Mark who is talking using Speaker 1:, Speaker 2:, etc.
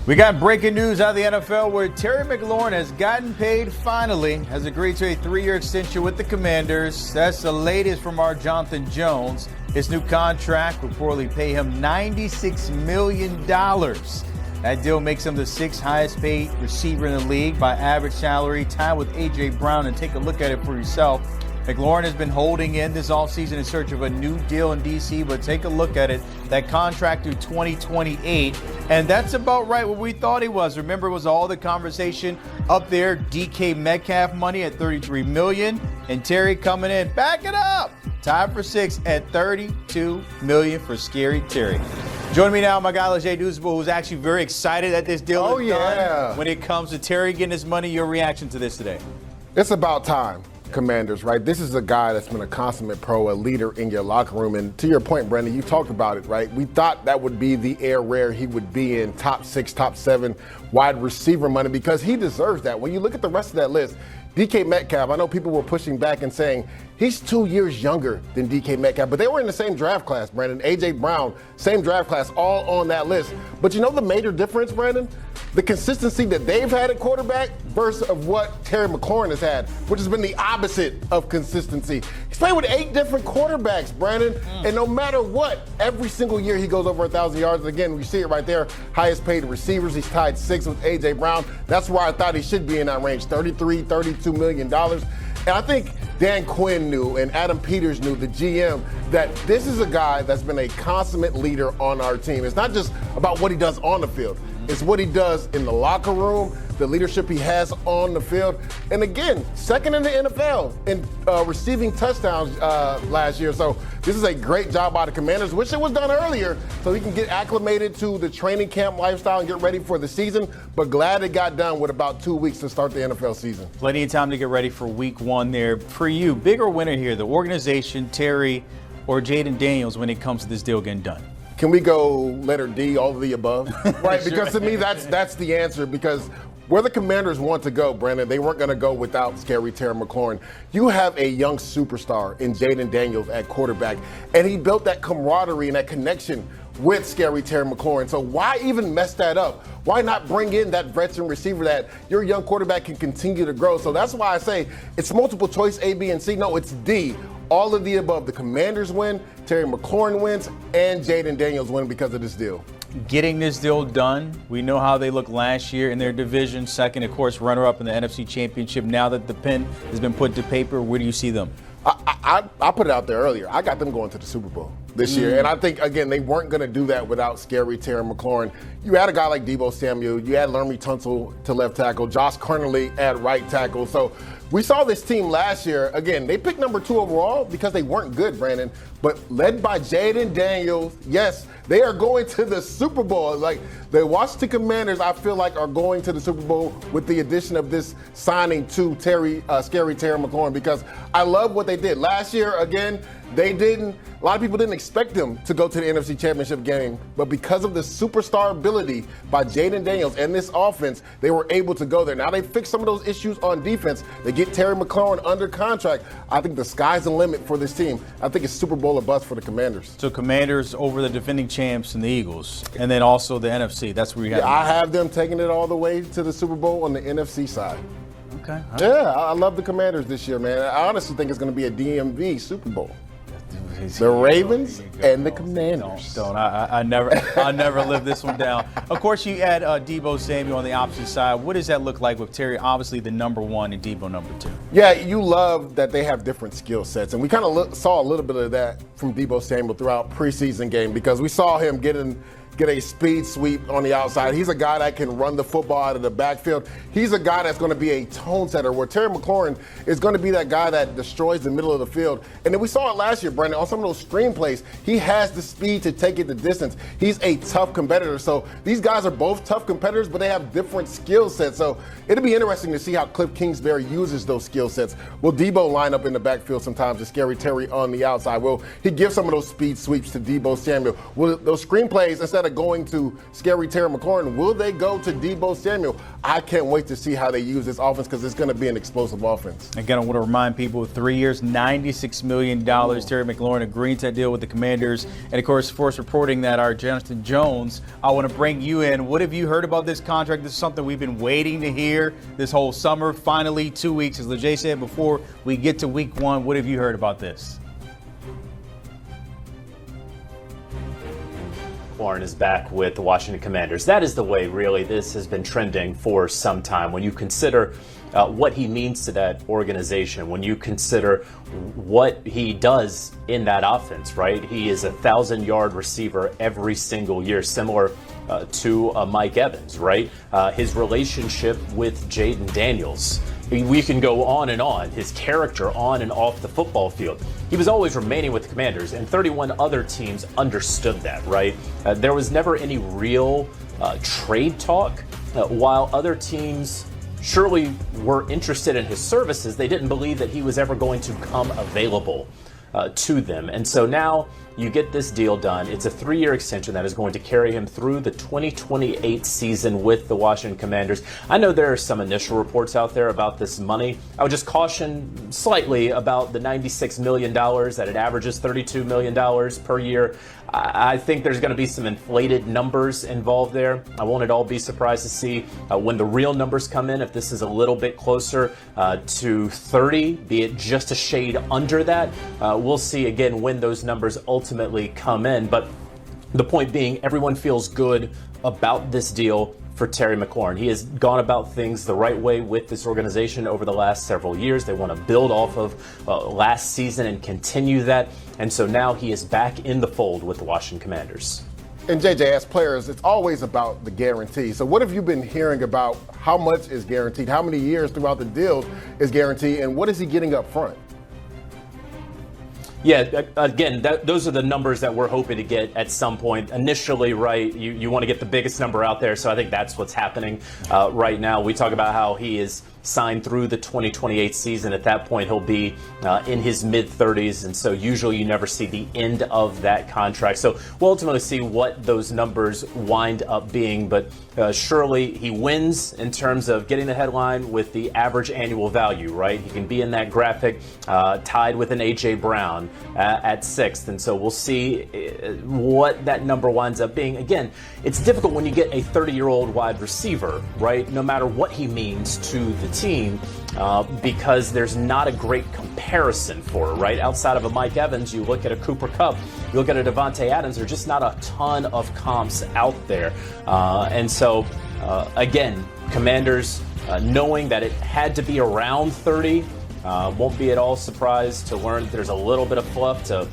Speaker 1: We got breaking news out of the NFL where Terry McLaurin has gotten paid finally, has agreed to a 3-year extension with the Commanders. That's the latest from our Jonathan Jones. His new contract will reportedly pay him $96 million. That deal makes him the 6th highest paid receiver in the league by average salary, tied with A.J. Brown. And take a look at it for yourself. McLaurin has been holding in this offseason in search of a new deal in D.C., but take a look at it. That contract through 2028, and that's about right what we thought he was. Remember, it was all the conversation up there, DK Metcalf money at $33 million, and Terry coming in, back it up, tied for 6th at $32 million for Scary Terry. Joining me now, my guy, Jayden, who's actually very excited that this deal is done. When it comes to Terry getting his money, your reaction to this today?
Speaker 2: It's about time. Commanders, right? This is a guy that's been a consummate pro, a leader in your locker room. And to your point, Brandon, you talked about it, right? We thought that would be the air where he would be in top 6, top 7 wide receiver money because he deserves that. When you look at the rest of that list, DK Metcalf, I know people were pushing back and saying he's 2 years younger than DK Metcalf, but they were in the same draft class, Brandon. A.J. Brown, same draft class, all on that list. But you know the major difference, Brandon? The consistency that they've had at quarterback versus of what Terry McLaurin has had, which has been the opposite of consistency. He's played with 8 different quarterbacks, Brandon, and no matter what, every single year he goes over 1,000 yards. And again, we see it right there, highest paid receivers. He's tied 6th with A.J. Brown. That's where I thought he should be in that range, $33, $32 million. And I think Dan Quinn knew and Adam Peters knew, the GM, that this is a guy that's been a consummate leader on our team. It's not just about what he does on the field. It's what he does in the locker room, the leadership he has on the field. And again, 2nd in the NFL in receiving touchdowns last year. So this is a great job by the Commanders. Wish it was done earlier so he can get acclimated to the training camp lifestyle and get ready for the season. But glad it got done with about 2 weeks to start the NFL season.
Speaker 1: Plenty of time to get ready for week 1 there. For you, bigger winner here, the organization, Terry, or Jayden Daniels when it comes to this deal getting done?
Speaker 2: Can we go letter D, all of the above? Right, because to me, that's the answer. Because where the Commanders want to go, Brandon, they weren't going to go without Scary Terry McLaurin. You have a young superstar in Jayden Daniels at quarterback, and he built that camaraderie and that connection with Scary Terry McLaurin. So why even mess that up? Why not bring in that veteran receiver that your young quarterback can continue to grow? So that's why I say it's multiple choice A, B, and C. No, it's D. All of the above. The Commanders win, Terry McLaurin wins, and Jayden Daniels win because of this deal.
Speaker 1: Getting this deal done, we know how they looked last year in their division. 2nd, of course, runner-up in the NFC Championship. Now that the pen has been put to paper, where do you see them?
Speaker 2: I put it out there earlier. I got them going to the Super Bowl this year. And I think, again, they weren't going to do that without Scary Terry McLaurin. You had a guy like Deebo Samuel. You had Laramie Tunsil to left tackle. Josh Cornerly at right tackle. So we saw this team last year. Again, they picked number 2 overall because they weren't good, Brandon. But led by Jayden Daniels, yes, they are going to the Super Bowl. Like, the Washington Commanders, I feel like, are going to the Super Bowl with the addition of this signing to Scary Terry McLaurin, because I love what they did. Last year, again, a lot of people didn't expect them to go to the NFC Championship game, but because of the superstar ability by Jayden Daniels and this offense, they were able to go there. Now they fixed some of those issues on defense. They get Terry McLaurin under contract. I think the sky's the limit for this team. I think it's Super Bowl or bust for the Commanders.
Speaker 1: So Commanders over the defending champs and the Eagles, and then also the NFC. That's where you have.
Speaker 2: Yeah, I have them taking it all the way to the Super Bowl on the NFC side.
Speaker 1: Okay.
Speaker 2: Yeah, I love the Commanders this year, man. I honestly think it's going to be a DMV Super Bowl. The Ravens and the Commanders.
Speaker 1: I'll never live this one down. Of course, you add Deebo Samuel on the opposite side. What does that look like with Terry, obviously the number 1 and Deebo number 2?
Speaker 2: Yeah, you love that they have different skill sets. And we kind of saw a little bit of that from Deebo Samuel throughout preseason game, because we saw him get a speed sweep on the outside. He's a guy that can run the football out of the backfield. He's a guy that's going to be a tone setter, where Terry McLaurin is going to be that guy that destroys the middle of the field. And then we saw it last year, Brandon, on some of those screen plays. He has the speed to take it the distance. He's a tough competitor. So these guys are both tough competitors, but they have different skill sets. So it'll be interesting to see how Cliff Kingsbury uses those skill sets. Will Deebo line up in the backfield sometimes to Scary Terry on the outside? Will he give some of those speed sweeps to Deebo Samuel? Will those screen plays, instead of of going to scary Terry McLaurin, will they go to Deebo Samuel? I can't wait to see how they use this offense because it's going to be an explosive offense.
Speaker 1: Again, I want to remind people, 3 years, $96 million. Terry McLaurin agreed to that deal with the Commanders. And, of course, sports reporting that our Jonathan Jones, I want to bring you in. What have you heard about this contract? This is something we've been waiting to hear this whole summer. Finally, 2 weeks, as LeJay said before we get to week one. What have you heard about this?
Speaker 3: McLaurin is back with the Washington Commanders. That is the way, really, this has been trending for some time. When you consider what he means to that organization, when you consider what he does in that offense, right? He is a 1,000-yard receiver every single year, similar to Mike Evans, right? His relationship with Jayden Daniels. We can go on and on. His character on and off the football field. He was always remaining with the Commanders, and 31 other teams understood that, right? There was never any real trade talk. While other teams surely were interested in his services, they didn't believe that he was ever going to come available to them. And so now you get this deal done. It's a 3-year extension that is going to carry him through the 2028 season with the Washington Commanders. I know there are some initial reports out there about this money. I would just caution slightly about the $96 million, that it averages $32 million per year. I think there's going to be some inflated numbers involved there. I won't at all be surprised to see when the real numbers come in, if this is a little bit closer to 30, be it just a shade under that. We'll see again when those numbers ultimately come in. But the point being, everyone feels good about this deal for Terry McLaurin. He has gone about things the right way with this organization over the last several years. They want to build off of last season and continue that. And so now he is back in the fold with the Washington Commanders.
Speaker 2: And JJ, as players, it's always about the guarantee. So what have you been hearing about how much is guaranteed? How many years throughout the deal is guaranteed? And what is he getting up front?
Speaker 3: Yeah, again, those are the numbers that we're hoping to get at some point. Initially, right, you want to get the biggest number out there, so I think that's what's happening right now. We talk about how he is signed through the 2028 season. At that point, he'll be in his mid-30s, and so usually you never see the end of that contract. So we'll ultimately see what those numbers wind up being, but surely he wins in terms of getting the headline with the average annual value, right? He can be in that graphic tied with an A.J. Brown at 6th, and so we'll see what that number winds up being. Again, it's difficult when you get a 30-year-old wide receiver, right, no matter what he means to the team, because there's not a great comparison for it, right? Outside of a Mike Evans, you look at a Cooper Kupp, you look at a Devontae Adams, there's just not a ton of comps out there. And so, again, Commanders, knowing that it had to be around 30, won't be at all surprised to learn that there's a little bit of fluff to